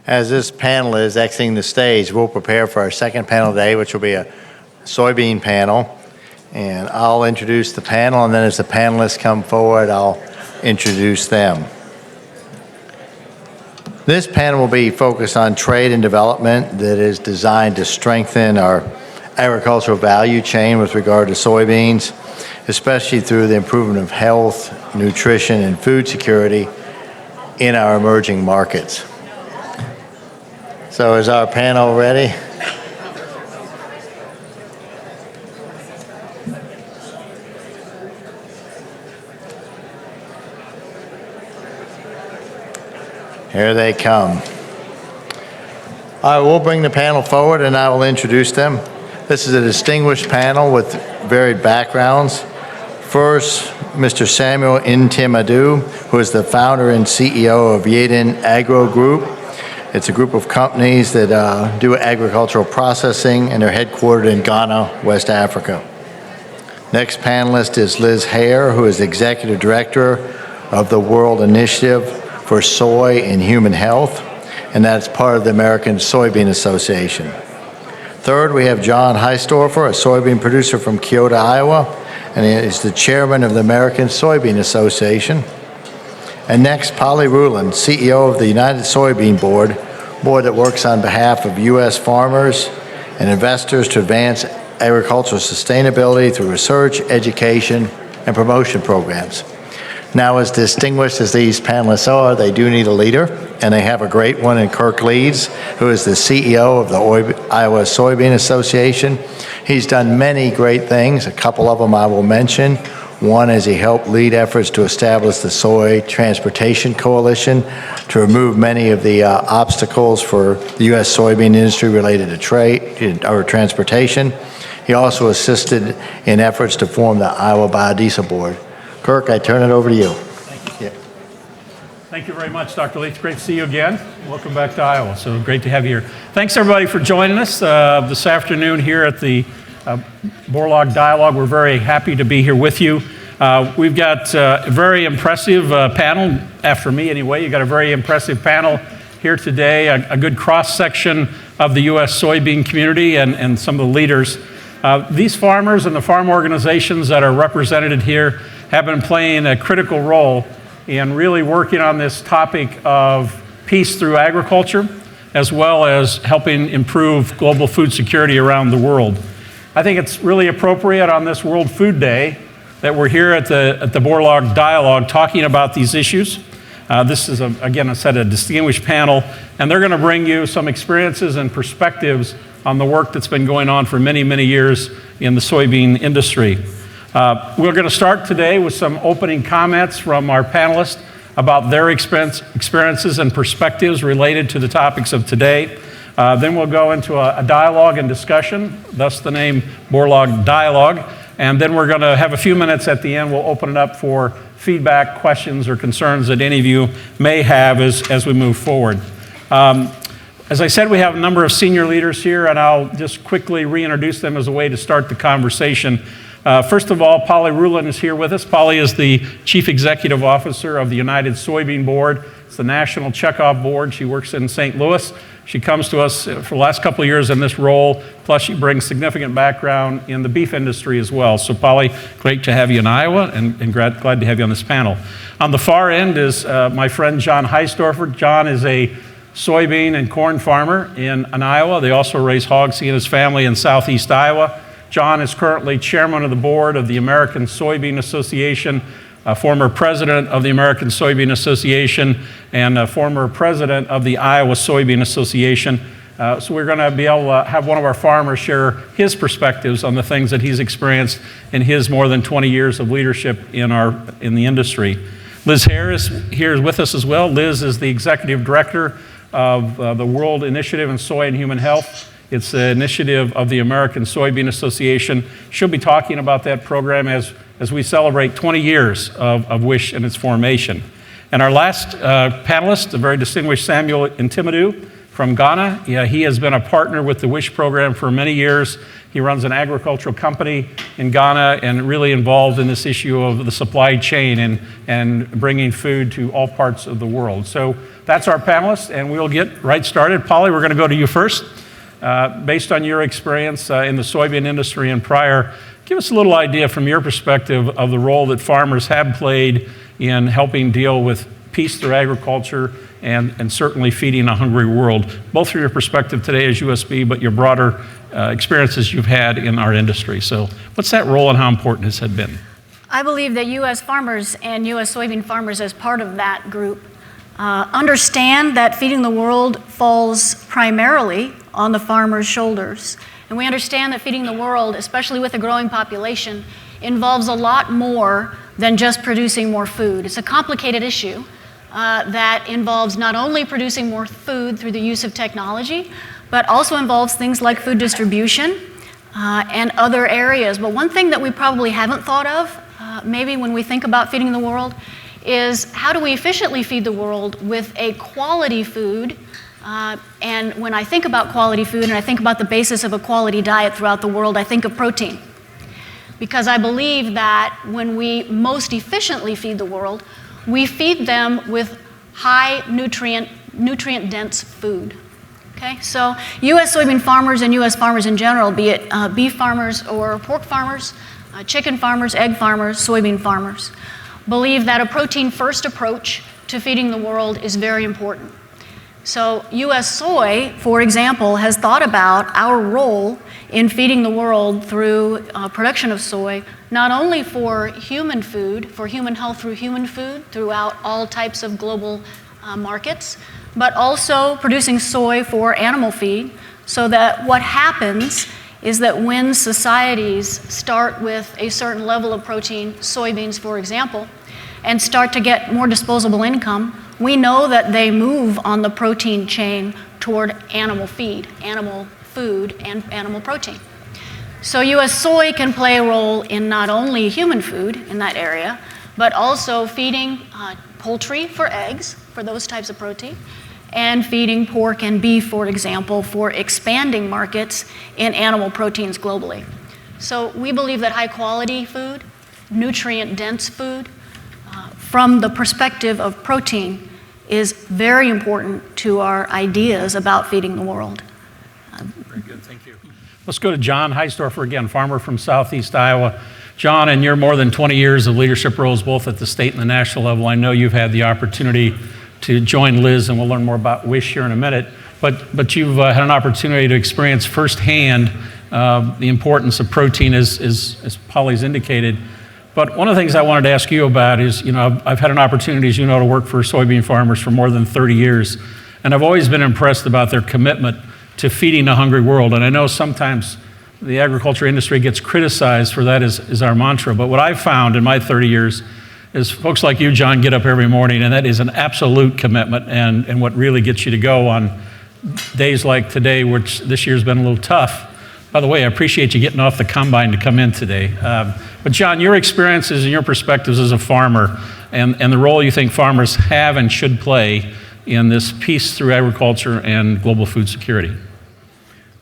As this panel is exiting the stage, we'll prepare for our second panel today, which will be a soybean panel. And I'll introduce the panel, and then as the panelists come forward, I'll introduce them. This panel will be focused on trade and development that is designed to strengthen our agricultural value chain with regard to soybeans, especially through the improvement of health, nutrition, and food security in our emerging markets. So is our panel ready? Here they come. I will bring the panel forward and I will introduce them. This is a distinguished panel with varied backgrounds. First, Mr. Samuel Ntim, who is the founder and CEO of Yedent Agro Group. It's a group of companies that do agricultural processing, and they're headquartered in Ghana, West Africa. Next panelist is Liz Hare, who is Executive Director of the World Initiative for Soy and Human Health, and that's part of the American Soybean Association. Third, we have John Heisdorffer, a soybean producer from Kyoto, Iowa, and he is the chairman of the American Soybean Association. And next, Polly Ruhland, CEO of the United Soybean Board that works on behalf of US farmers and investors to advance agricultural sustainability through research, education, and promotion programs. Now, as distinguished as these panelists are, they do need a leader, and they have a great one in Kirk, Leeds, who is the CEO of the Iowa Soybean Association. He's done many great things. A couple of them I will mention. One is he helped lead efforts to establish the Soy Transportation Coalition to remove many of the obstacles for the US soybean industry related to trade or transportation. He also assisted in efforts to form the Iowa Biodiesel Board. Kirk, I turn it over to you. Thank you. Yeah. Thank you very much, Dr. Leeds. Great to see you again. Welcome back to Iowa. So great to have you here. Thanks, everybody, for joining us this afternoon here at the Borlaug Dialogue. We're very happy to be here with you. We've got a very impressive panel, after me anyway. You've got a very impressive panel here today, a good cross-section of the US soybean community and some of the leaders. These farmers and the farm organizations that are represented here have been playing a critical role in really working on this topic of peace through agriculture, as well as helping improve global food security around the world. I think it's really appropriate on this World Food Day that we're here at the Borlaug Dialogue talking about these issues. This is, again, I said, a distinguished panel, and they're going to bring you some experiences and perspectives on the work that's been going on for many, many years in the soybean industry. We're going to start today with some opening comments from our panelists about their experiences and perspectives related to the topics of today. Then we'll go into a dialogue and discussion, thus the name Borlaug Dialogue. And then we're going to have a few minutes at the end. We'll open it up for feedback, questions, or concerns that any of you may have as we move forward. As I said, we have a number of senior leaders here, and I'll just quickly reintroduce them as a way to start the conversation. First of all, Polly Ruhland is here with us. Polly is the Chief Executive Officer of the United Soybean Board. It's the national checkoff board. She works in St. Louis. She comes to us for the last couple of years in this role, plus she brings significant background in the beef industry as well. So Polly, great to have you in Iowa, and glad to have you on this panel. On the far end is my friend John Heisdorffer. John is a soybean and corn farmer in Iowa. They also raise hogs, he and his family, in southeast Iowa. John is currently chairman of the board of the American Soybean Association, a former president of the American Soybean Association, and a former president of the Iowa Soybean Association. So we're going to be able to have one of our farmers share his perspectives on the things that he's experienced in his more than 20 years of leadership in the industry. Liz Hare is here with us as well. Liz is the executive director of the World Initiative in Soy and Human Health. It's the initiative of the American Soybean Association. She'll be talking about that program as we celebrate 20 years of WISH and its formation. And our last panelist, the very distinguished Samuel Ntim, from Ghana. Yeah, he has been a partner with the WISH program for many years. He runs an agricultural company in Ghana and really involved in this issue of the supply chain and bringing food to all parts of the world. So that's our panelists, and we'll get right started. Polly, we're going to go to you first. Based on your experience in the soybean industry and prior, give us a little idea from your perspective of the role that farmers have played in helping deal with peace through agriculture and certainly feeding a hungry world, both from your perspective today as USB, but your broader experiences you've had in our industry. So what's that role and how important has it been? I believe that U.S. farmers and U.S. soybean farmers as part of that group understand that feeding the world falls primarily on the farmer's shoulders. And we understand that feeding the world, especially with a growing population, involves a lot more than just producing more food. It's a complicated issue that involves not only producing more food through the use of technology, but also involves things like food distribution and other areas. But one thing that we probably haven't thought of, maybe when we think about feeding the world, is how do we efficiently feed the world with a quality food? And when I think about quality food and I think about the basis of a quality diet throughout the world, I think of protein. Because I believe that when we most efficiently feed the world, we feed them with high nutrient-dense food. Okay, so U.S. soybean farmers and U.S. farmers in general, be it beef farmers or pork farmers, chicken farmers, egg farmers, soybean farmers, believe that a protein-first approach to feeding the world is very important. So US Soy, for example, has thought about our role in feeding the world through production of soy, not only for human food, for human health through human food throughout all types of global markets, but also producing soy for animal feed, so that what happens is that when societies start with a certain level of protein, soybeans for example, and start to get more disposable income, we know that they move on the protein chain toward animal feed, animal food, and animal protein. So US Soy can play a role in not only human food in that area, but also feeding poultry for eggs, for those types of protein, and feeding pork and beef, for example, for expanding markets in animal proteins globally. So we believe that high quality food, nutrient-dense food, from the perspective of protein, is very important to our ideas about feeding the world. Very good, thank you. Let's go to John Heisdorffer again, farmer from Southeast Iowa. John, in your more than 20 years of leadership roles, both at the state and the national level, I know you've had the opportunity to join Liz, and we'll learn more about WISH here in a minute, but you've had an opportunity to experience firsthand the importance of protein, as Polly's indicated. But one of the things I wanted to ask you about is, I've had an opportunity, as you know, to work for soybean farmers for more than 30 years, and I've always been impressed about their commitment to feeding a hungry world. And I know sometimes the agriculture industry gets criticized for that as our mantra, but what I've found in my 30 years is folks like you, John, get up every morning, and that is an absolute commitment and what really gets you to go on days like today, which this year's been a little tough. By the way, I appreciate you getting off the combine to come in today. But John, your experiences and your perspectives as a farmer and the role you think farmers have and should play in this peace through agriculture and global food security.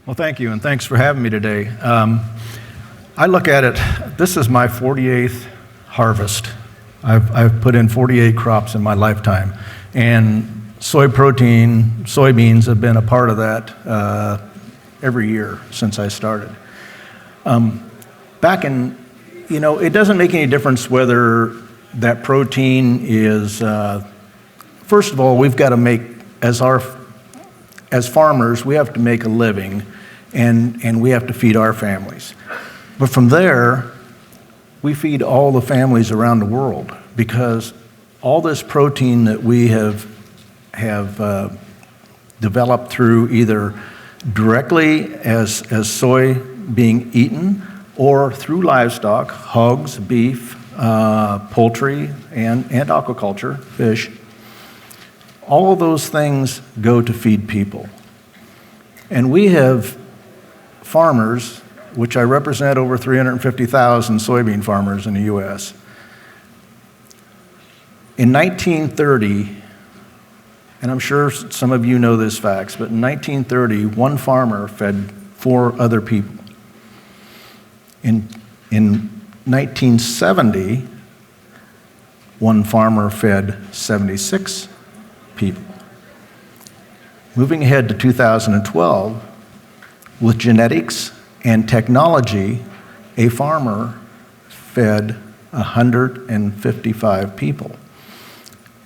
Well, thank you, and thanks for having me today. I look at it, this is my 48th harvest. I've put in 48 crops in my lifetime, and soy protein, soybeans have been a part of that every year since I started. It doesn't make any difference whether that protein is, first of all, we've got to make, as farmers, we have to make a living, and we have to feed our families. But from there, we feed all the families around the world, because all this protein that we have developed through either directly as soy being eaten or through livestock, hogs, beef, poultry, and aquaculture, fish, all of those things go to feed people. And we have farmers, which I represent over 350,000 soybean farmers in the US. In 1930, And I'm sure some of you know this facts, but in 1930, one farmer fed 4 other people. In 1970, one farmer fed 76 people. Moving ahead to 2012, with genetics and technology, a farmer fed 155 people.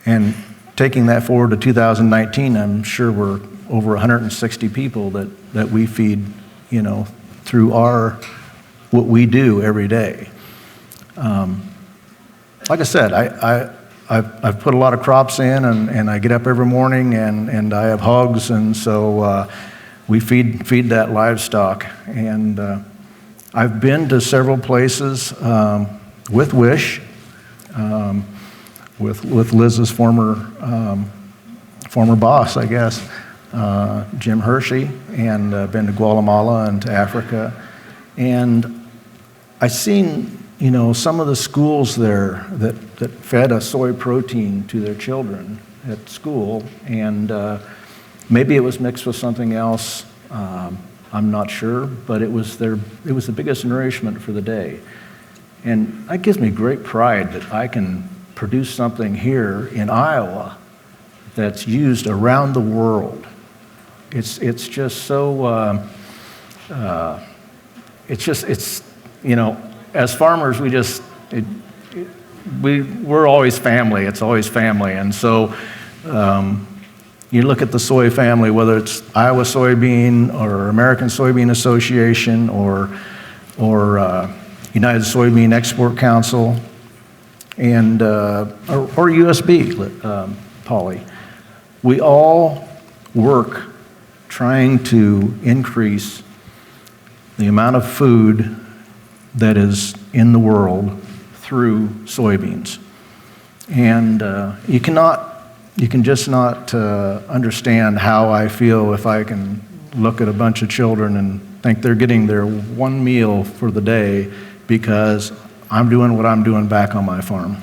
And taking that forward to 2019, I'm sure we're over 160 people that we feed, through what we do every day. Like I said, I've put a lot of crops in, and I get up every morning, and I have hogs, and so we feed that livestock. And I've been to several places with Wish, with Liz's former boss, I guess, Jim Hershey, and been to Guatemala and to Africa. And I seen, some of the schools there that fed a soy protein to their children at school, and maybe it was mixed with something else. I'm not sure, but it was the biggest nourishment for the day. And that gives me great pride that I can produce something here in Iowa that's used around the world. It's just so, as farmers, we're always family. It's always family. And so you look at the soy family, whether it's Iowa Soybean or American Soybean Association or United Soybean Export Council, and or USB, Polly. We all work trying to increase the amount of food that is in the world through soybeans. And you can just not understand how I feel if I can look at a bunch of children and think they're getting their one meal for the day because I'm doing what I'm doing back on my farm.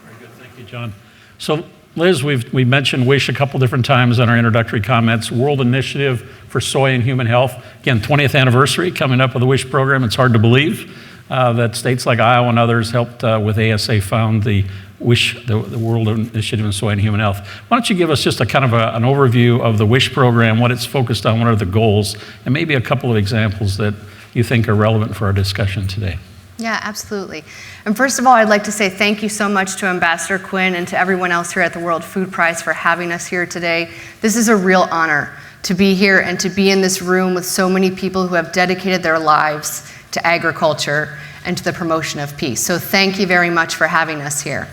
Very good, thank you, John. So Liz, we mentioned WISH a couple different times in our introductory comments. World Initiative for Soy and Human Health. Again, 20th anniversary coming up with the WISH program. It's hard to believe that states like Iowa and others helped with ASA found the WISH, the World Initiative in Soy and Human Health. Why don't you give us just a kind of an overview of the WISH program, what it's focused on, what are the goals, and maybe a couple of examples that you think are relevant for our discussion today. Yeah, absolutely. And first of all, I'd like to say thank you so much to Ambassador Quinn and to everyone else here at the World Food Prize for having us here today. This is a real honor to be here and to be in this room with so many people who have dedicated their lives to agriculture and to the promotion of peace. So thank you very much for having us here.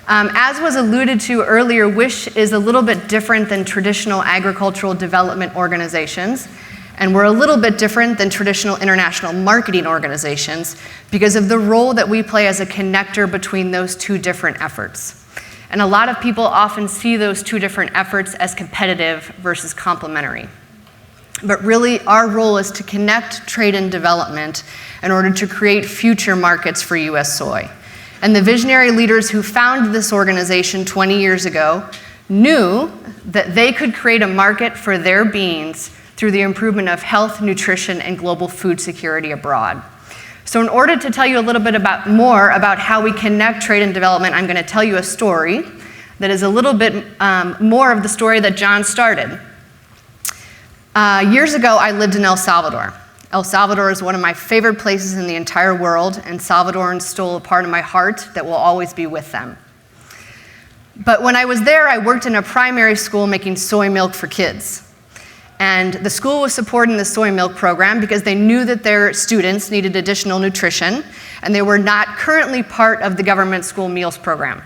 As was alluded to earlier, WISH is a little bit different than traditional agricultural development organizations. And we're a little bit different than traditional international marketing organizations because of the role that we play as a connector between those two different efforts. And a lot of people often see those two different efforts as competitive versus complementary. But really, our role is to connect trade and development in order to create future markets for US soy. And the visionary leaders who founded this organization 20 years ago knew that they could create a market for their beans through the improvement of health, nutrition, and global food security abroad. So in order to tell you a little bit more about how we connect trade and development, I'm going to tell you a story that is a little bit more of the story that John started. Years ago, I lived in El Salvador. El Salvador is one of my favorite places in the entire world, and Salvadorans stole a part of my heart that will always be with them. But when I was there, I worked in a primary school making soy milk for kids. And the school was supporting the soy milk program because they knew that their students needed additional nutrition, and they were not currently part of the government school meals program.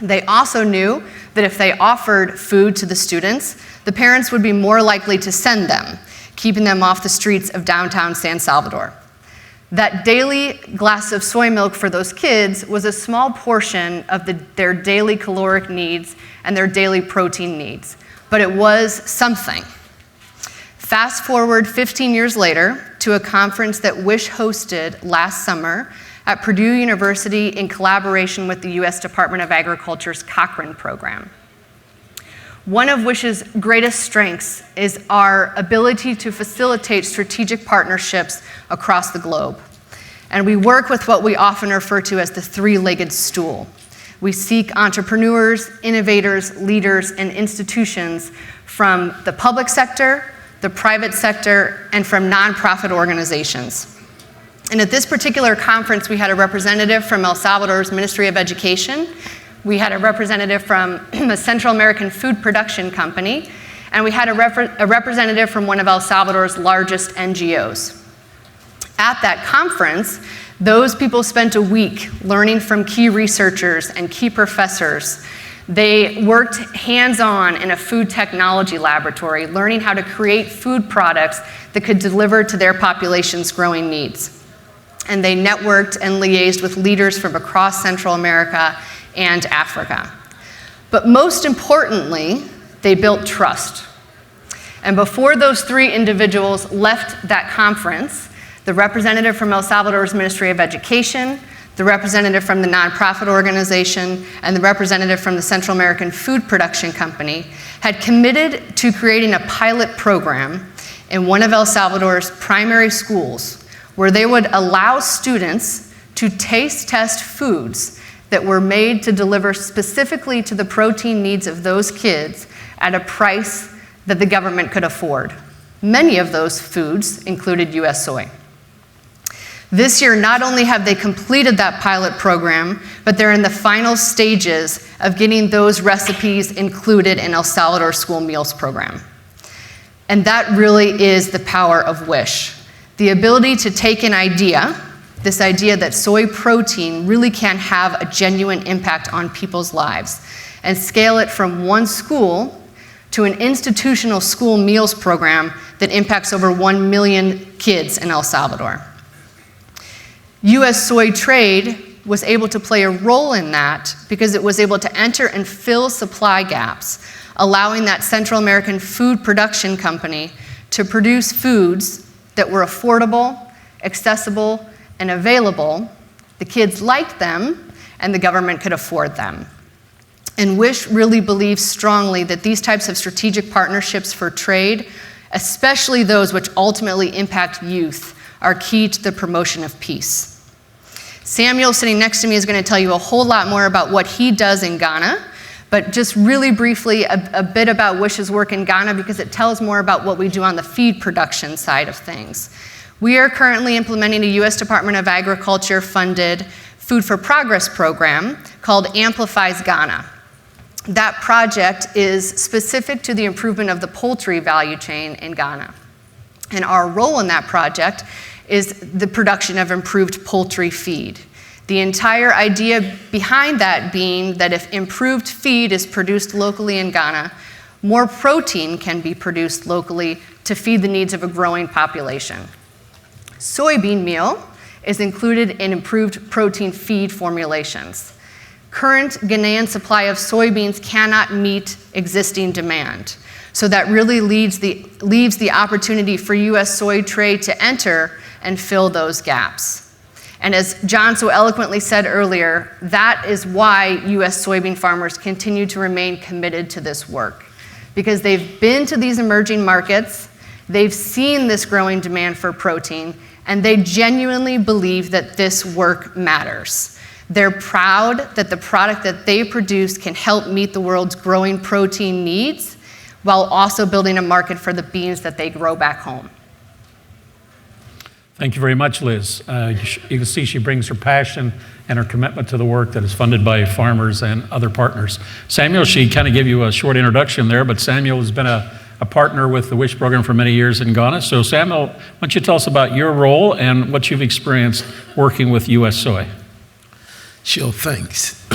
They also knew that if they offered food to the students, the parents would be more likely to send them, keeping them off the streets of downtown San Salvador. That daily glass of soy milk for those kids was a small portion of their daily caloric needs and their daily protein needs, but it was something. Fast forward 15 years later to a conference that WISH hosted last summer at Purdue University in collaboration with the US Department of Agriculture's Cochrane program. One of WISH's greatest strengths is our ability to facilitate strategic partnerships across the globe. And we work with what we often refer to as the three-legged stool. We seek entrepreneurs, innovators, leaders, and institutions from the public sector, the private sector, and from nonprofit organizations. And at this particular conference, we had a representative from El Salvador's Ministry of Education. We had a representative from a Central American food production company, and we had a representative from one of El Salvador's largest NGOs. At that conference, those people spent a week learning from key researchers and key professors. They worked hands-on in a food technology laboratory, learning how to create food products that could deliver to their population's growing needs. And they networked and liaised with leaders from across Central America and Africa. But most importantly, they built trust. And before those three individuals left that conference, the representative from El Salvador's Ministry of Education, the representative from the nonprofit organization, and the representative from the Central American Food Production Company had committed to creating a pilot program in one of El Salvador's primary schools where they would allow students to taste test foods that were made to deliver specifically to the protein needs of those kids at a price that the government could afford. Many of those foods included US soy. This year, not only have they completed that pilot program, but they're in the final stages of getting those recipes included in El Salvador school meals program. And that really is the power of WISH. The ability to take an idea, this idea that soy protein really can have a genuine impact on people's lives, and scale it from one school to an institutional school meals program that impacts over 1 million kids in El Salvador. US soy trade was able to play a role in that because it was able to enter and fill supply gaps, allowing that Central American food production company to produce foods that were affordable, accessible, and available. The kids liked them, and the government could afford them. And WISH really believes strongly that these types of strategic partnerships for trade, especially those which ultimately impact youth, are key to the promotion of peace. Samuel, sitting next to me, is going to tell you a whole lot more about what he does in Ghana, but just really briefly a bit about WISH's work in Ghana because it tells more about what we do on the feed production side of things. We are currently implementing a US Department of Agriculture funded Food for Progress program called Amplifies Ghana. That project is specific to the improvement of the poultry value chain in Ghana. And our role in that project is the production of improved poultry feed. The entire idea behind that being that if improved feed is produced locally in Ghana, more protein can be produced locally to feed the needs of a growing population. Soybean meal is included in improved protein feed formulations. Current Ghanaian supply of soybeans cannot meet existing demand. So that really leaves the opportunity for US soy trade to enter and fill those gaps. And as John so eloquently said earlier, that is why US soybean farmers continue to remain committed to this work. Because they've been to these emerging markets, they've seen this growing demand for protein, and they genuinely believe that this work matters. They're proud that the product that they produce can help meet the world's growing protein needs, while also building a market for the beans that they grow back home. Thank you very much, Liz. You can see she brings her passion and her commitment to the work that is funded by farmers and other partners. Samuel, she kind of gave you a short introduction there, but Samuel has been a partner with the WISH program for many years in Ghana. So Samuel, why don't you tell us about your role and what you've experienced working with US Soy? Sure, thanks.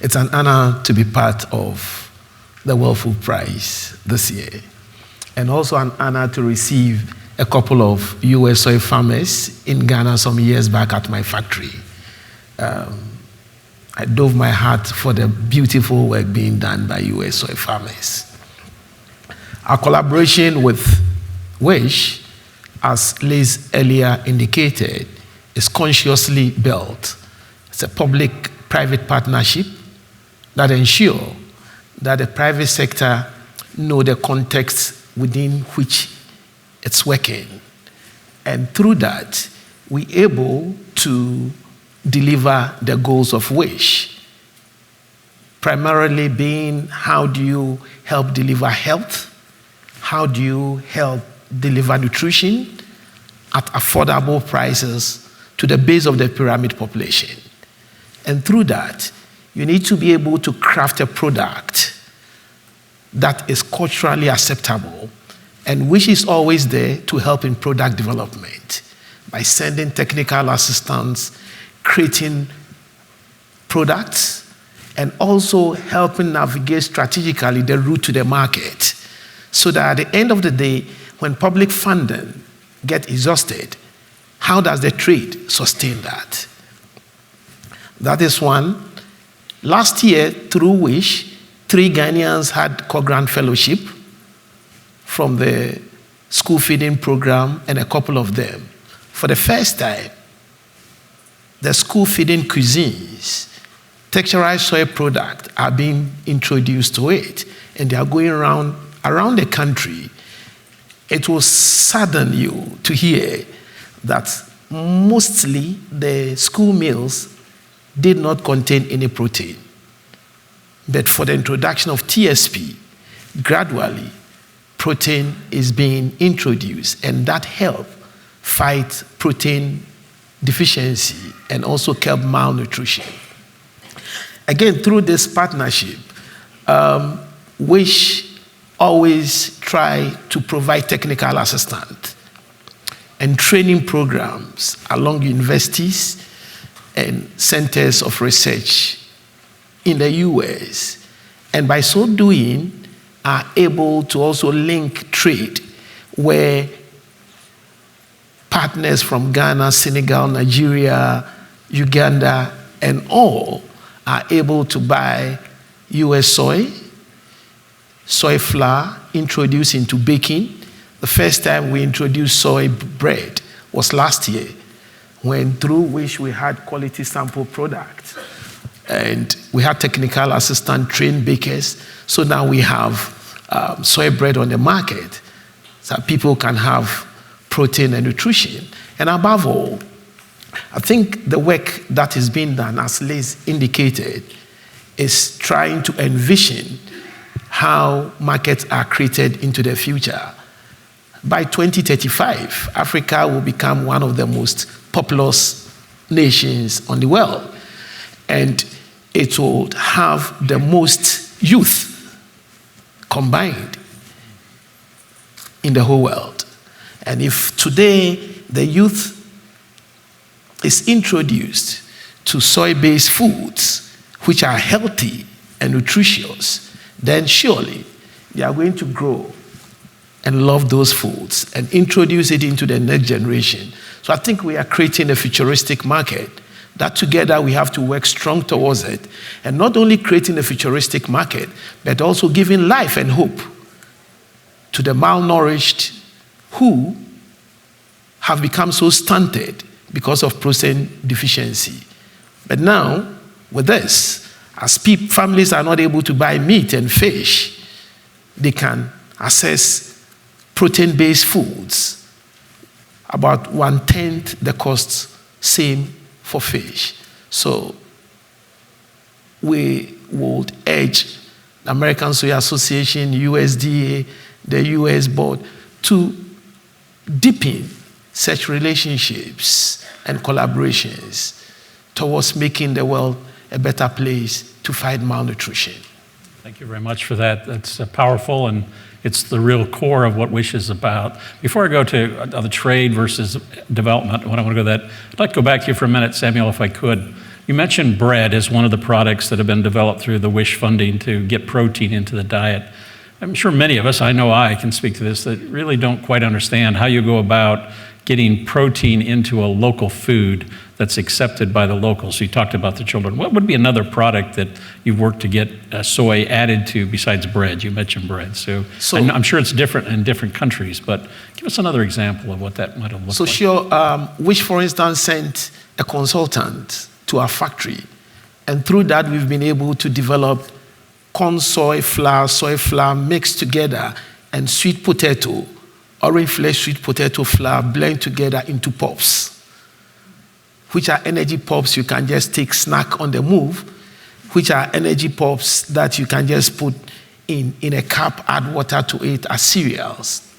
It's an honor to be part of the World Food Prize this year, and also an honor to receive a couple of US soy farmers in Ghana some years back at my factory. I dove my heart for the beautiful work being done by US soy farmers. Our collaboration with WISH, as Liz earlier indicated, is consciously built. It's a public-private partnership that ensures that the private sector know the context within which it's working. And through that, we're able to deliver the goals of WISH. Primarily being, how do you help deliver health? How do you help deliver nutrition at affordable prices to the base of the pyramid population? And through that, you need to be able to craft a product that is culturally acceptable and which is always there to help in product development by sending technical assistance, creating products, and also helping navigate strategically the route to the market, so that at the end of the day, when public funding gets exhausted, how does the trade sustain that? That is one. Last year, through WISH, 3 Ghanaians had Cochrane Fellowship from the school feeding program, and a couple of them. For the first time, the school feeding cuisines, texturized soy products are being introduced to it, and they are going around the country. It will sadden you to hear that mostly the school meals did not contain any protein. But for the introduction of TSP, gradually, protein is being introduced, and that helps fight protein deficiency and also curb malnutrition. Again, through this partnership, WISH always try to provide technical assistance and training programs along universities and centers of research in the US. And by so doing, are able to also link trade where partners from Ghana, Senegal, Nigeria, Uganda, and all are able to buy US soy, soy flour introduced into baking. The first time we introduced soy bread was last year, when through which we had quality sample products. And we had technical assistant trained bakers. So now we have soy bread on the market so people can have protein and nutrition. And above all, I think the work that is being done, as Liz indicated, is trying to envision how markets are created into the future. By 2035, Africa will become one of the most populous nations on the world. And it will have the most youth combined in the whole world. And if today the youth is introduced to soy-based foods, which are healthy and nutritious, then surely they are going to grow and love those foods and introduce it into the next generation. So I think we are creating a futuristic market that together we have to work strong towards it, and not only creating a futuristic market, but also giving life and hope to the malnourished who have become so stunted because of protein deficiency. But now, with this, as families are not able to buy meat and fish, they can access protein-based foods, about 1/10 the cost, same for fish. So we would urge the American Soy Association, USDA, the US board to deepen such relationships and collaborations towards making the world a better place to fight malnutrition. Thank you very much for that. That's powerful, and it's the real core of what WISH is about. Before I go to the trade versus development, when I want to go to that, I'd like to go back to you for a minute, Samuel, if I could. You mentioned bread as one of the products that have been developed through the WISH funding to get protein into the diet. I'm sure many of us, I know I can speak to this, that really don't quite understand how you go about getting protein into a local food that's accepted by the locals. So you talked about the children. What would be another product that you've worked to get soy added to besides bread? You mentioned bread. So I'm sure it's different in different countries, but give us another example of what that might have looked like. So sure, WISH, for instance, sent a consultant to our factory. And through that, we've been able to develop corn soy flour mixed together, and sweet potato, orange flesh sweet potato flour blend together into pops, which are energy pops you can just take snack on the move, which are energy pops that you can just put in a cup, add water to it as cereals.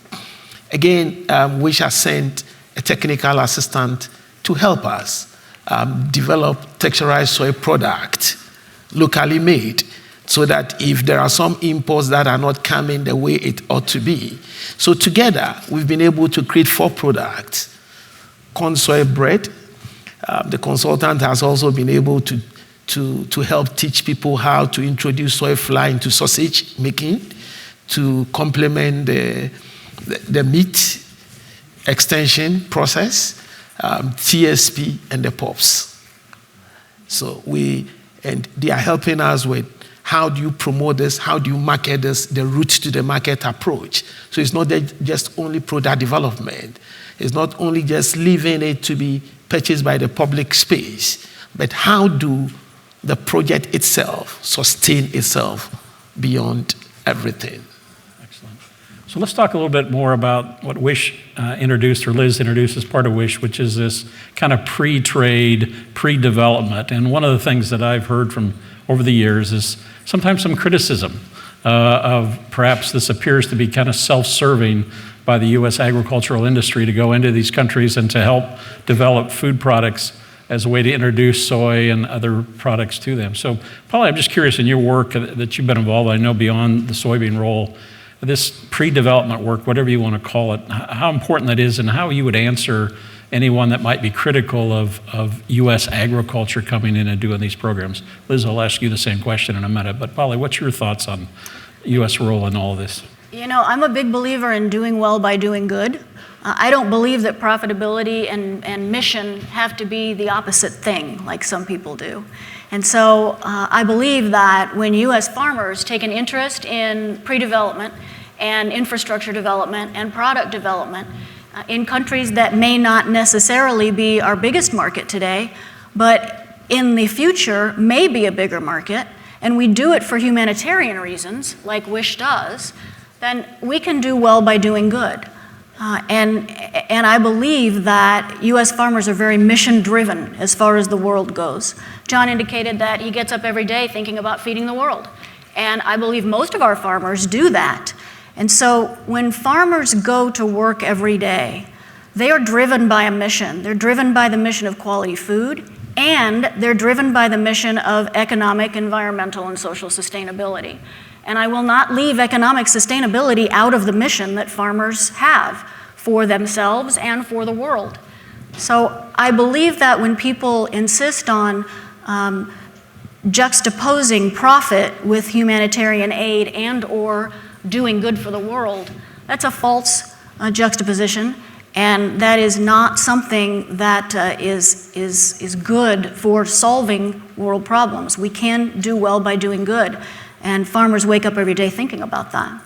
Again, we shall send a technical assistant to help us develop texturized soy product locally made, so that if there are some imports that are not coming the way it ought to be. So together, we've been able to create 4 products. Corn soy bread. The consultant has also been able to help teach people how to introduce soy flour into sausage making to complement the meat extension process, TSP, and the pops. So and they are helping us with how do you promote this, how do you market this, the route to the market approach. So it's not just only product development. It's not only just leaving it to be purchased by the public space, but how do the project itself sustain itself beyond everything. Excellent. So let's talk a little bit more about what WISH introduced, or Liz introduced as part of WISH, which is this kind of pre-trade, pre-development. And one of the things that I've heard from over the years is sometimes some criticism of perhaps this appears to be kind of self-serving by the U.S. agricultural industry to go into these countries and to help develop food products as a way to introduce soy and other products to them. So, Polly, I'm just curious, in your work that you've been involved in, I know beyond the soybean role, this pre-development work, whatever you want to call it, how important that is and how you would answer anyone that might be critical of U.S. agriculture coming in and doing these programs. Liz, I'll ask you the same question in a minute, but Polly, what's your thoughts on U.S. role in all of this? You know, I'm a big believer in doing well by doing good. I don't believe that profitability and mission have to be the opposite thing, like some people do. And so I believe that when U.S. farmers take an interest in pre-development and infrastructure development and product development in countries that may not necessarily be our biggest market today, but in the future may be a bigger market, and we do it for humanitarian reasons, like WISH does, then we can do well by doing good. And I believe that U.S. farmers are very mission-driven as far as the world goes. John indicated that he gets up every day thinking about feeding the world. And I believe most of our farmers do that. And so when farmers go to work every day, they are driven by a mission. They're driven by the mission of quality food, and they're driven by the mission of economic, environmental, and social sustainability. And I will not leave economic sustainability out of the mission that farmers have for themselves and for the world. So I believe that when people insist on juxtaposing profit with humanitarian aid and or doing good for the world, that's a false juxtaposition, and that is not something that is good for solving world problems. We can do well by doing good, and farmers wake up every day thinking about that.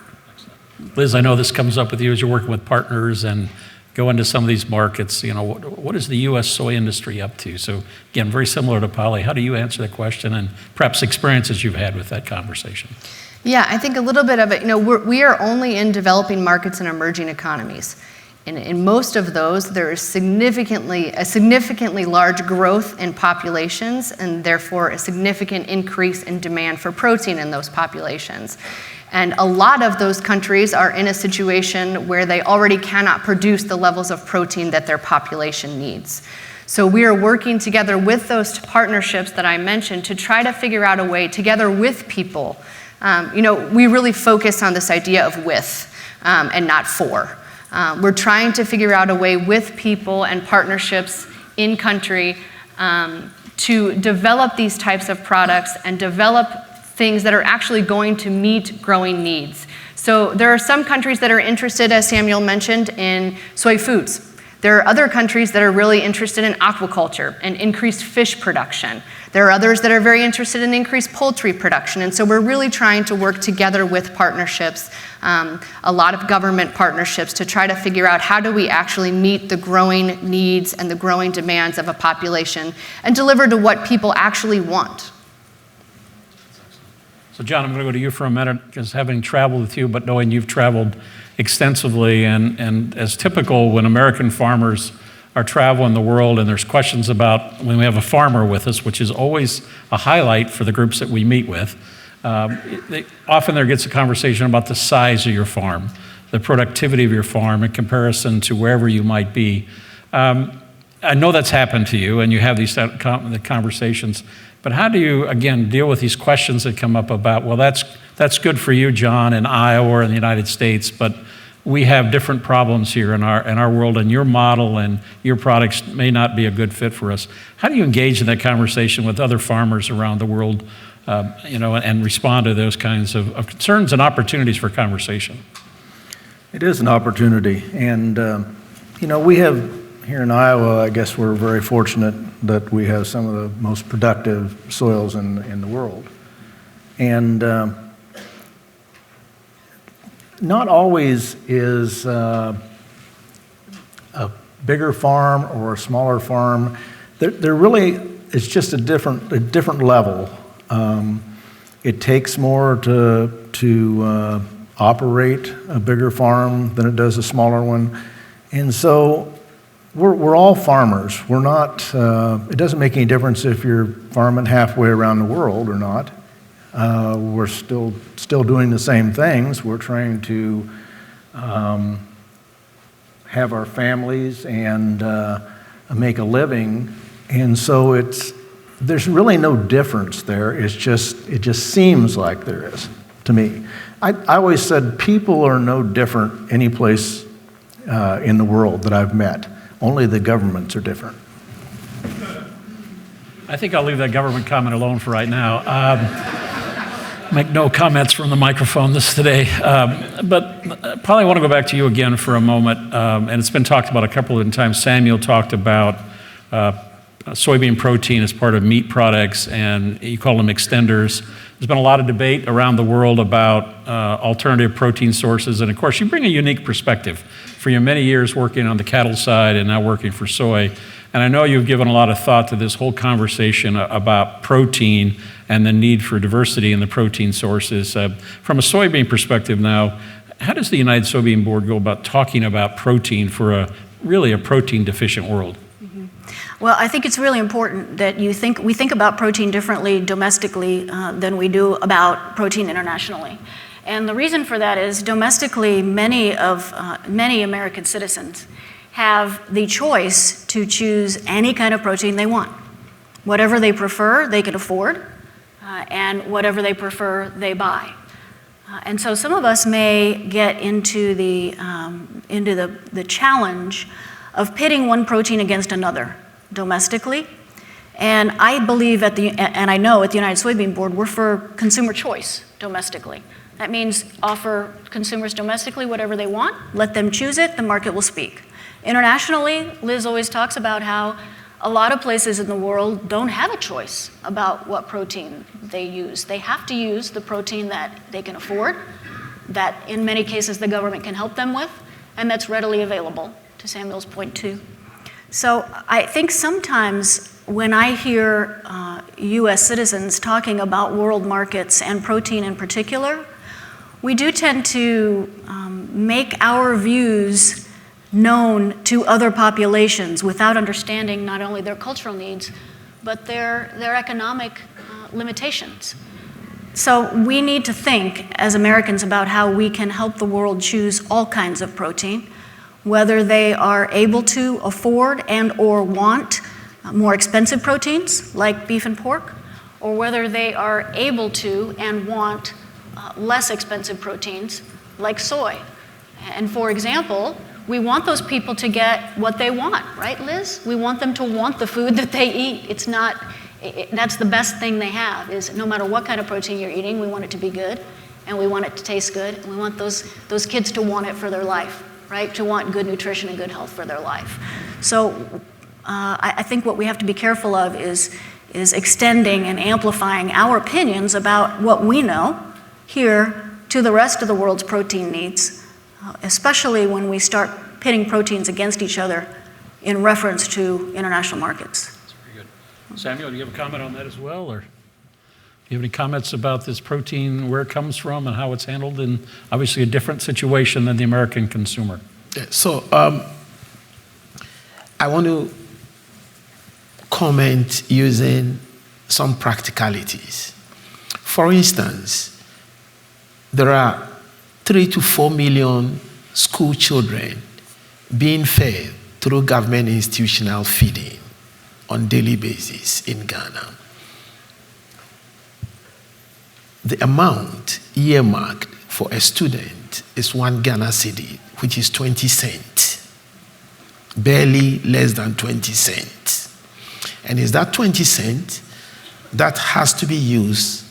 Liz, I know this comes up with you as you're working with partners and go into some of these markets. You know, what is the US soy industry up to? So again, very similar to Polly, how do you answer that question and perhaps experiences you've had with that conversation? Yeah, I think a little bit of it, we are only in developing markets and emerging economies. In most of those, there is a significantly large growth in populations, and therefore a significant increase in demand for protein in those populations. And a lot of those countries are in a situation where they already cannot produce the levels of protein that their population needs. So we are working together with those partnerships that I mentioned to try to figure out a way, together with people. We really focus on this idea of with and not for. We're trying to figure out a way with people and partnerships in country to develop these types of products and develop things that are actually going to meet growing needs. So there are some countries that are interested, as Samuel mentioned, in soy foods. There are other countries that are really interested in aquaculture and increased fish production. There are others that are very interested in increased poultry production. And so we're really trying to work together with partnerships, a lot of government partnerships, to try to figure out how do we actually meet the growing needs and the growing demands of a population and deliver to what people actually want. So John, I'm going to go to you for a minute, because having traveled with you, but knowing you've traveled extensively, and as typical when American farmers are traveling the world and there's questions about when we have a farmer with us, which is always a highlight for the groups that we meet with, often there gets a conversation about the size of your farm, the productivity of your farm in comparison to wherever you might be. I know that's happened to you, and you have these conversations, but how do you, again, deal with these questions that come up about, well, that's good for you, John, in Iowa or in the United States, but we have different problems here in our world, and your model and your products may not be a good fit for us. How do you engage in that conversation with other farmers around the world, and respond to those kinds of concerns and opportunities for conversation? It is an opportunity, and we have here in Iowa, I guess we're very fortunate that we have some of the most productive soils in the world. And not always is a bigger farm or a smaller farm. There really is just a different level. It takes more to operate a bigger farm than it does a smaller one, and so we're all farmers. We're not. It doesn't make any difference if you're farming halfway around the world or not. We're still doing the same things. We're trying to have our families and make a living, and so there's really no difference there. It just seems like there is to me. I always said people are no different any place in the world that I've met. Only the governments are different. I think I'll leave that government comment alone for right now. Make no comments from the microphone today. But probably want to go back to you again for a moment. And it's been talked about a couple of times. Samuel talked about soybean protein as part of meat products, and you call them extenders. There's been a lot of debate around the world about alternative protein sources, and of course you bring a unique perspective for your many years working on the cattle side and now working for soy. And I know you've given a lot of thought to this whole conversation about protein and the need for diversity in the protein sources. From a soybean perspective now, how does the United Soybean Board go about talking about protein for really a protein deficient world? Well, I think it's really important that we think about protein differently domestically than we do about protein internationally. And the reason for that is domestically, many American citizens have the choice to choose any kind of protein they want. Whatever they prefer, they can afford, and whatever they prefer, they buy. And so some of us may get into the challenge of pitting one protein against another domestically. And I believe and I know at the United Soybean Board, we're for consumer choice domestically. That means offer consumers domestically whatever they want, let them choose it, the market will speak. Internationally, Liz always talks about how a lot of places in the world don't have a choice about what protein they use. They have to use the protein that they can afford, that in many cases the government can help them with, and that's readily available, to Samuel's point too. So I think sometimes when I hear US citizens talking about world markets and protein in particular, we do tend to make our views known to other populations without understanding not only their cultural needs, but their economic limitations. So we need to think as Americans about how we can help the world choose all kinds of protein, whether they are able to afford and or want more expensive proteins like beef and pork, or whether they are able to and want less expensive proteins like soy. And for example, we want those people to get what they want, right, Liz? We want them to want the food that they eat. That's the best thing they have, is no matter what kind of protein you're eating, we want it to be good, and we want it to taste good, and we want those kids to want it for their life, right? To want good nutrition and good health for their life. So I think what we have to be careful of is extending and amplifying our opinions about what we know here to the rest of the world's protein needs, especially when we start pitting proteins against each other in reference to international markets. That's very good. Samuel, do you have a comment on that as well, or? you have any comments about this protein, where it comes from, and how it's handled in obviously a different situation than the American consumer? So I want to comment using some practicalities. For instance, there are 3 to 4 million school children being fed through government institutional feeding on daily basis in Ghana. The amount earmarked for a student is 1 Ghana cedi, which is 20 cents, barely less than 20 cents. And is that 20 cents that has to be used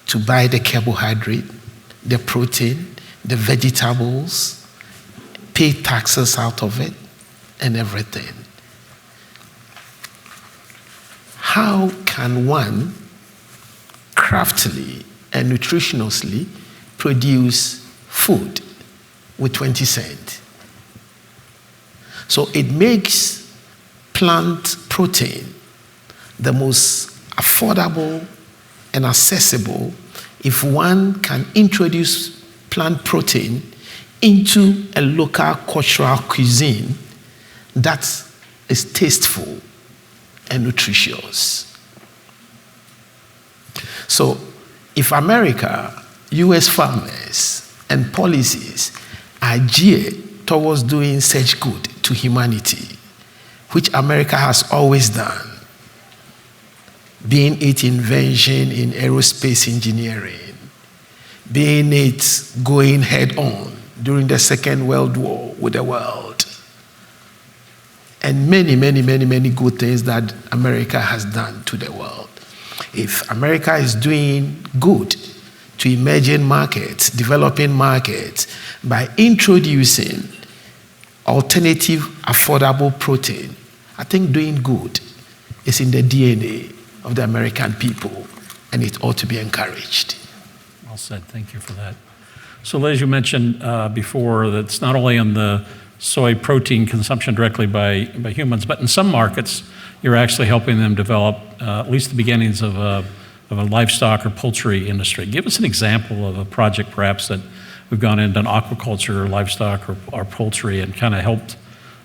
to buy the carbohydrate, the protein, the vegetables, pay taxes out of it, and everything. How can one craftily and nutritionally produce food with 20 cents? So it makes plant protein the most affordable and accessible if one can introduce plant protein into a local cultural cuisine that is tasteful and nutritious. So if America, US farmers, and policies are geared towards doing such good to humanity, which America has always done, being it invention in aerospace engineering, being it going head on during the Second World War with the world, and many, many, many, many good things that America has done to the world. If America is doing good to emerging markets, developing markets, by introducing alternative affordable protein, I think doing good is in the DNA of the American people, and it ought to be encouraged. Well said. Thank you for that. So, as you mentioned before, that it's not only in the soy protein consumption directly by humans, but in some markets, you're actually helping them develop at least the beginnings of a livestock or poultry industry. Give us an example of a project, perhaps, that we've gone into an aquaculture or livestock or poultry and kind of helped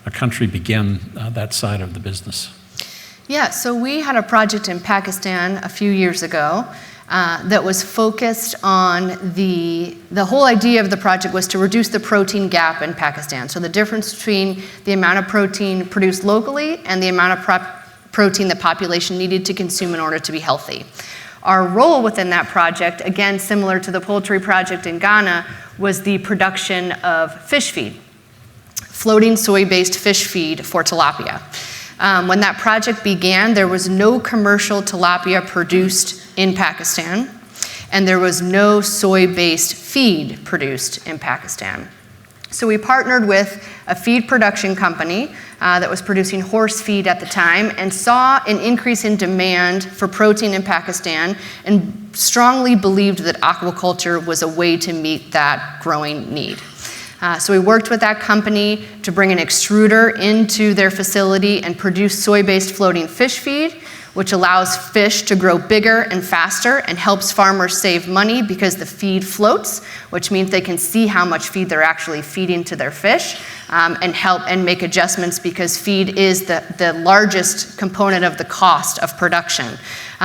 a country begin that side of the business. Yeah, so we had a project in Pakistan a few years ago that was focused on the whole idea of the project was to reduce the protein gap in Pakistan. So the difference between the amount of protein produced locally and the amount of protein the population needed to consume in order to be healthy. Our role within that project, again, similar to the poultry project in Ghana, was the production of fish feed, floating soy-based fish feed for tilapia. When that project began, there was no commercial tilapia produced in Pakistan, and there was no soy-based feed produced in Pakistan. So we partnered with a feed production company that was producing horse feed at the time and saw an increase in demand for protein in Pakistan and strongly believed that aquaculture was a way to meet that growing need. So we worked with that company to bring an extruder into their facility and produce soy-based floating fish feed, which allows fish to grow bigger and faster and helps farmers save money because the feed floats, which means they can see how much feed they're actually feeding to their fish, and help and make adjustments because feed is the largest component of the cost of production.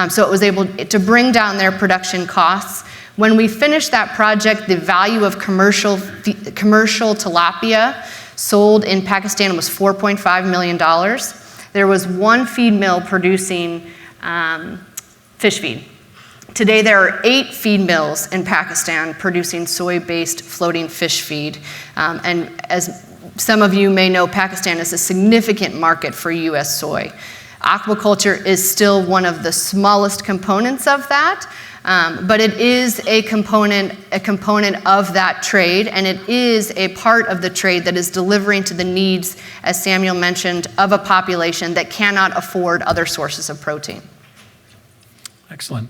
So it was able to bring down their production costs. When we finished that project, the value of commercial tilapia sold in Pakistan was $4.5 million. There was one feed mill producing fish feed. Today, there are 8 feed mills in Pakistan producing soy-based floating fish feed. And as some of you may know, Pakistan is a significant market for US soy. Aquaculture is still one of the smallest components of that, but it is a component of that trade, and it is a part of the trade that is delivering to the needs, as Samuel mentioned, of a population that cannot afford other sources of protein. Excellent.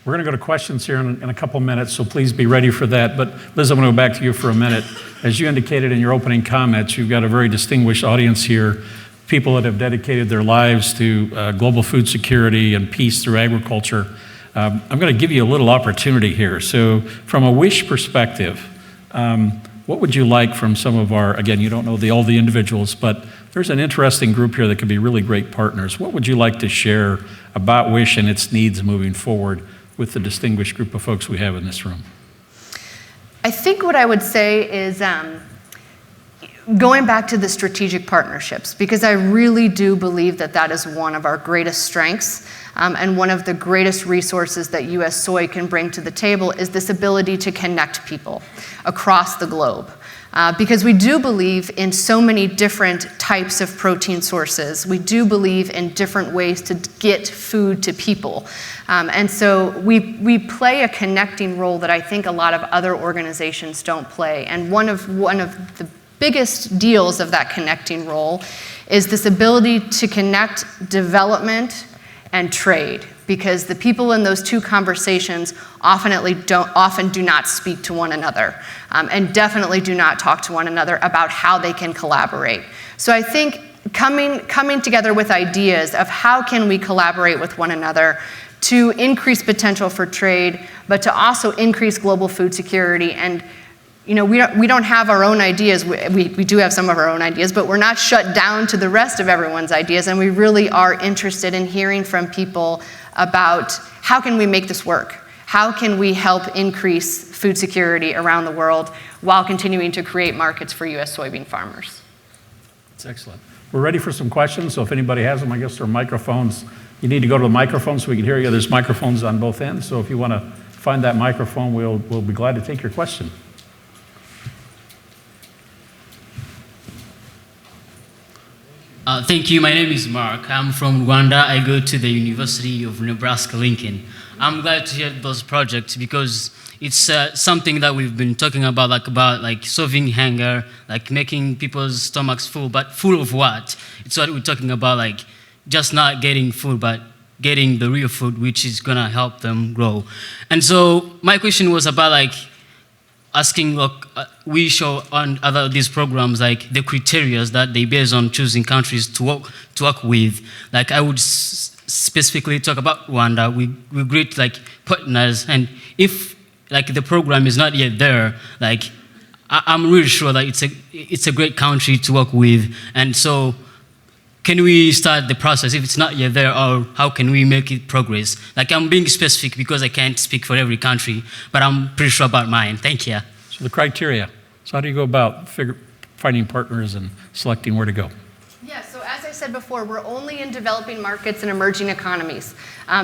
We're going to go to questions here in a couple minutes, so please be ready for that. But Liz, I'm going to go back to you for a minute. As you indicated in your opening comments, you've got a very distinguished audience here, people that have dedicated their lives to global food security and peace through agriculture. I'm going to give you a little opportunity here. So from a wish perspective, what would you like from some of our, again, you don't know all the individuals, but there's an interesting group here that could be really great partners. What would you like to share about WISH and its needs moving forward with the distinguished group of folks we have in this room? I think what I would say is going back to the strategic partnerships, because I really do believe that that is one of our greatest strengths, and one of the greatest resources that US Soy can bring to the table is this ability to connect people across the globe. Because we do believe in so many different types of protein sources. We do believe in different ways to get food to people. And so we play a connecting role that I think a lot of other organizations don't play. And one of the biggest deals of that connecting role is this ability to connect development and trade, because the people in those two conversations often do not speak to one another, and definitely do not talk to one another about how they can collaborate. So I think coming together with ideas of how can we collaborate with one another to increase potential for trade, but to also increase global food security. And we don't have our own ideas. We do have some of our own ideas, but we're not shut down to the rest of everyone's ideas, and we really are interested in hearing from people about how can we make this work? How can we help increase food security around the world while continuing to create markets for US soybean farmers? That's excellent. We're ready for some questions, so if anybody has them, I guess there are microphones. You need to go to the microphone so we can hear you. There's microphones on both ends, so if you want to find that microphone, we'll be glad to take your question. Thank you. My name is Mark. I'm from Rwanda. I go to the University of Nebraska-Lincoln. I'm glad to hear those projects because it's something that we've been talking about, like solving hunger, like making people's stomachs full, but full of what? It's what we're talking about, like just not getting food, but getting the real food, which is gonna help them grow. And so my question was about asking, we show on these programs, like the criteria that they base on choosing countries to work with. Like I would specifically talk about Rwanda. We great partners, and if the program is not yet there, I'm really sure that it's a great country to work with. And so, can we start the process if it's not yet there, or how can we make it progress? I'm being specific because I can't speak for every country, but I'm pretty sure about mine. Thank you. So the criteria. So how do you go about finding partners and selecting where to go? Yeah, so as I said before, we're only in developing markets and emerging economies.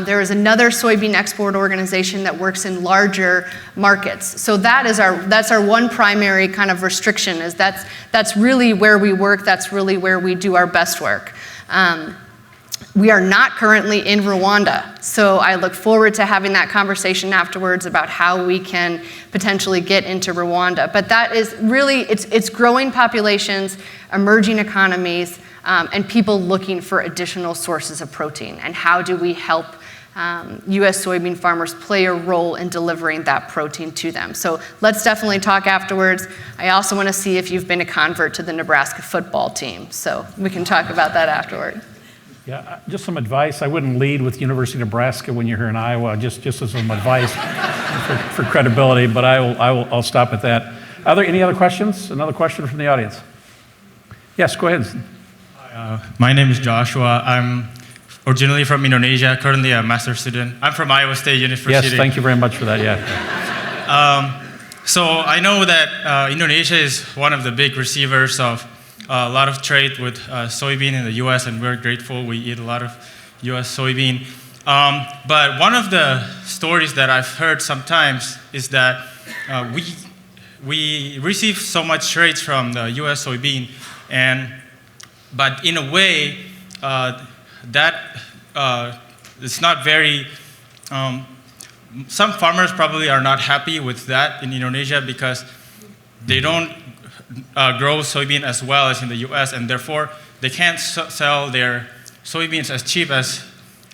There is another soybean export organization that works in larger markets. So that's our one primary kind of restriction, is that's really where we work, that's really where we do our best work. We are not currently in Rwanda, so I look forward to having that conversation afterwards about how we can potentially get into Rwanda. But that is really, it's growing populations, emerging economies, and people looking for additional sources of protein. And how do we help US soybean farmers play a role in delivering that protein to them? So let's definitely talk afterwards. I also want to see if you've been a convert to the Nebraska football team, so we can talk about that afterward. Yeah, just some advice. I wouldn't lead with University of Nebraska when you're here in Iowa, just as some advice for credibility, but I'll stop at that. Are there any other questions? Another question from the audience? Yes, go ahead. My name is Joshua. I'm originally from Indonesia, currently a master's student. I'm from Iowa State University. Yes, thank you very much for that, yeah. So I know that Indonesia is one of the big receivers of a lot of trade with soybean in the US, and we're grateful. We eat a lot of US soybean. But one of the stories that I've heard sometimes is that we receive so much trade from the US soybean, but in a way that it's not very, some farmers probably are not happy with that in Indonesia because they don't grow soybean as well as in the US, and therefore they can't sell their soybeans as cheap as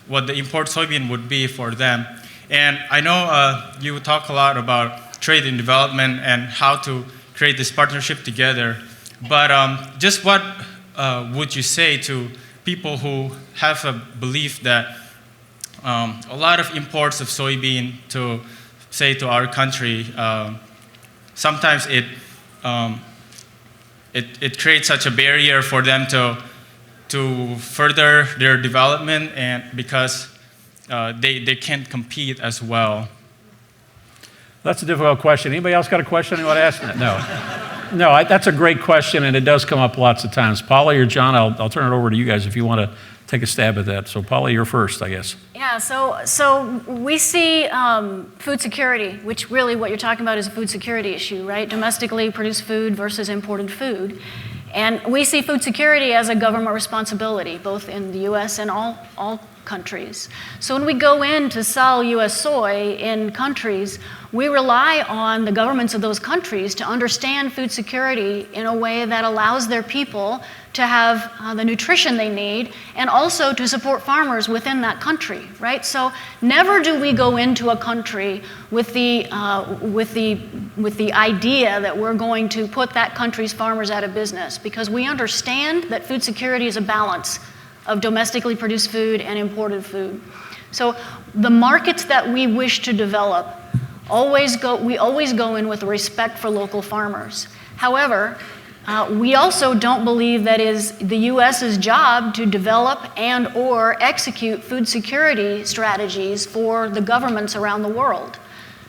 what the import soybean would be for them. And I know you talk a lot about trade and development and how to create this partnership together, but just what would you say to people who have a belief that a lot of imports of soybean to, say, to our country, sometimes it creates such a barrier for them to further their development, and because they can't compete as well. That's a difficult question. Anybody else got a question they want to ask? No, that's a great question, and it does come up lots of times. Polly or John, I'll turn it over to you guys if you want to take a stab at that. So Polly, you're first, I guess. Yeah, so we see food security, which really what you're talking about is a food security issue, right? Domestically produced food versus imported food. And we see food security as a government responsibility, both in the US and all countries. So when we go in to sell US soy in countries, we rely on the governments of those countries to understand food security in a way that allows their people to have the nutrition they need, and also to support farmers within that country, right? So never do we go into a country with the idea that we're going to put that country's farmers out of business, because we understand that food security is a balance of domestically produced food and imported food. So the markets that we wish to develop we always go in with respect for local farmers. However, we also don't believe that is the U.S.'s job to develop and or execute food security strategies for the governments around the world.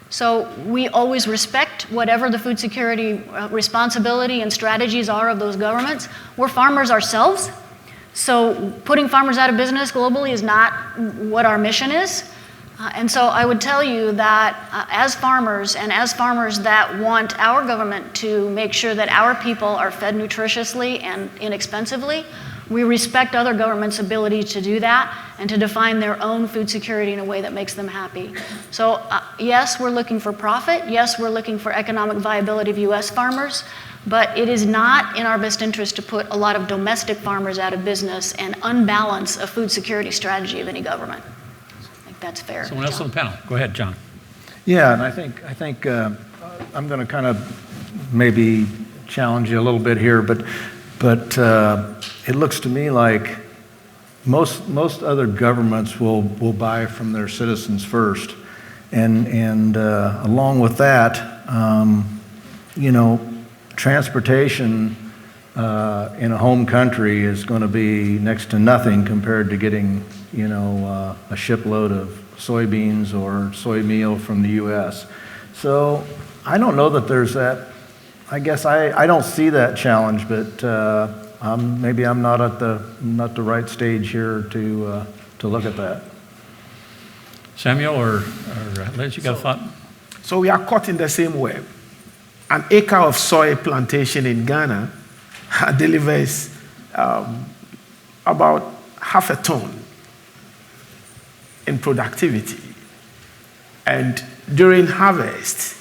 So we always respect whatever the food security responsibility and strategies are of those governments. We're farmers ourselves, so putting farmers out of business globally is not what our mission is. And so I would tell you that as farmers, and as farmers that want our government to make sure that our people are fed nutritiously and inexpensively, we respect other governments' ability to do that and to define their own food security in a way that makes them happy. So yes, we're looking for profit. Yes, we're looking for economic viability of US farmers, but it is not in our best interest to put a lot of domestic farmers out of business and unbalance a food security strategy of any government. That's fair. Someone else on the panel. Go ahead, John. Yeah, and I think I'm going to kind of maybe challenge you a little bit here, but it looks to me like most other governments will buy from their citizens first, and along with that, transportation in a home country is going to be next to nothing compared to getting a shipload of soybeans or soy meal from the U.S. So I don't know that there's that. I guess I don't see that challenge, but maybe I'm not at the right stage here to look at that. Samuel or Liz, you got a thought? So we are caught in the same web. An acre of soy plantation in Ghana delivers about half a ton in productivity. And during harvest,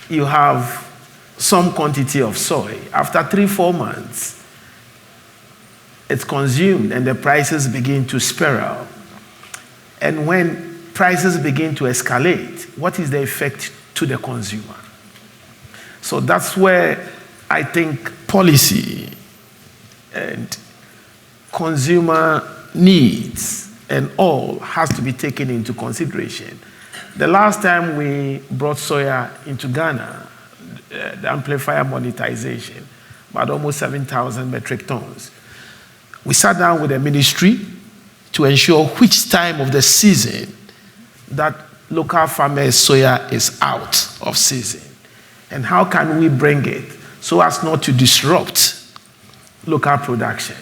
you have some quantity of soy. After 3-4 months, it's consumed and the prices begin to spiral. And when prices begin to escalate, what is the effect to the consumer? So that's where I think policy and consumer needs and all has to be taken into consideration. The last time we brought soya into Ghana, the amplifier monetization, about almost 7,000 metric tons. We sat down with the ministry to ensure which time of the season that local farmers' soya is out of season. And how can we bring it so as not to disrupt local production?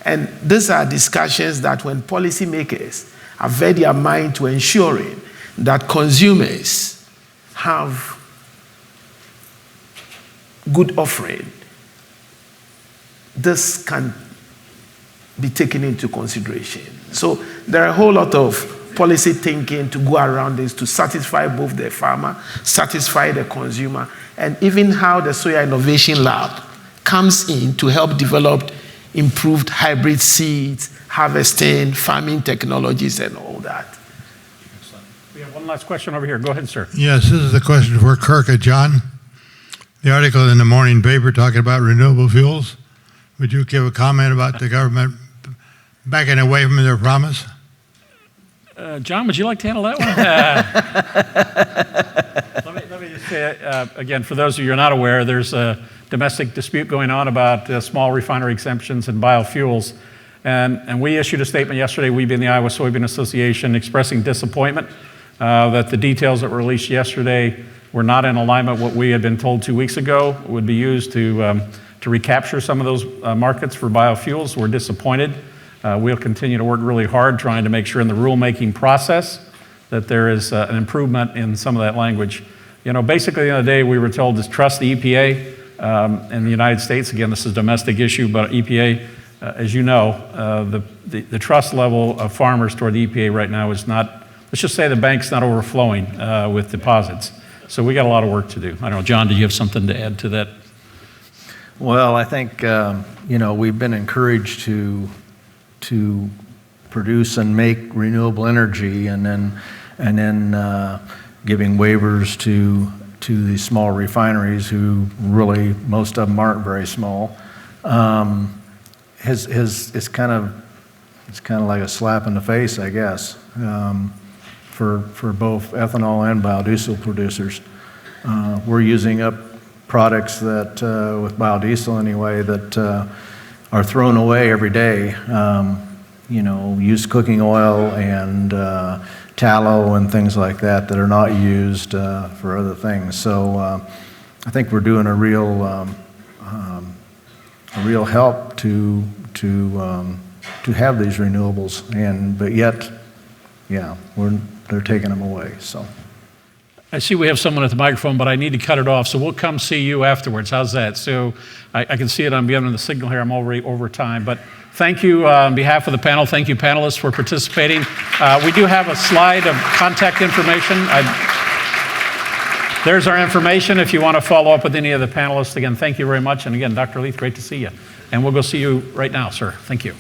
And these are discussions that when policymakers have made their mind to ensuring that consumers have good offering, this can be taken into consideration. So there are a whole lot of policy thinking to go around this to satisfy both the farmer, satisfy the consumer, and even how the Soya Innovation Lab comes in to help develop improved hybrid seeds, harvesting, farming technologies, and all that. Excellent. We have one last question over here. Go ahead, sir. Yes, this is a question for Kirk and John. The article in the morning paper talking about renewable fuels. Would you give a comment about the government backing away from their promise? John, would you like to handle that one? Let me just say, again, for those of you who are not aware, there's a domestic dispute going on about small refinery exemptions and biofuels. And we issued a statement yesterday, we being the Iowa Soybean Association, expressing disappointment that the details that were released yesterday were not in alignment with what we had been told 2 weeks ago would be used to recapture some of those markets for biofuels. We're disappointed. We'll continue to work really hard trying to make sure in the rulemaking process that there is an improvement in some of that language. You know, basically, at the end of the day, we were told to trust the EPA in the United States. Again, this is a domestic issue, but EPA, as you know, the trust level of farmers toward the EPA right now is not, let's just say the bank's not overflowing with deposits. So we got a lot of work to do. I don't know, John, do you have something to add to that? Well, I think, you know, we've been encouraged to produce and make renewable energy and then giving waivers to the small refineries who really, most of them aren't very small. It's kind of like a slap in the face, I guess, for both ethanol and biodiesel producers. We're using up products that, with biodiesel anyway, that are thrown away every day. You know, used cooking oil and tallow and things like that that are not used for other things. So I think we're doing a real help to have these renewables, but yet, yeah, they're taking them away. So. I see we have someone at the microphone, but I need to cut it off, so we'll come see you afterwards. How's that? So I can see it on the signal here. I'm already over time, but thank you on behalf of the panel. Thank you, panelists, for participating. We do have a slide of contact information. There's our information if you want to follow up with any of the panelists. Again, thank you very much. And again, Dr. Leith, great to see you. And we'll go see you right now, sir. Thank you.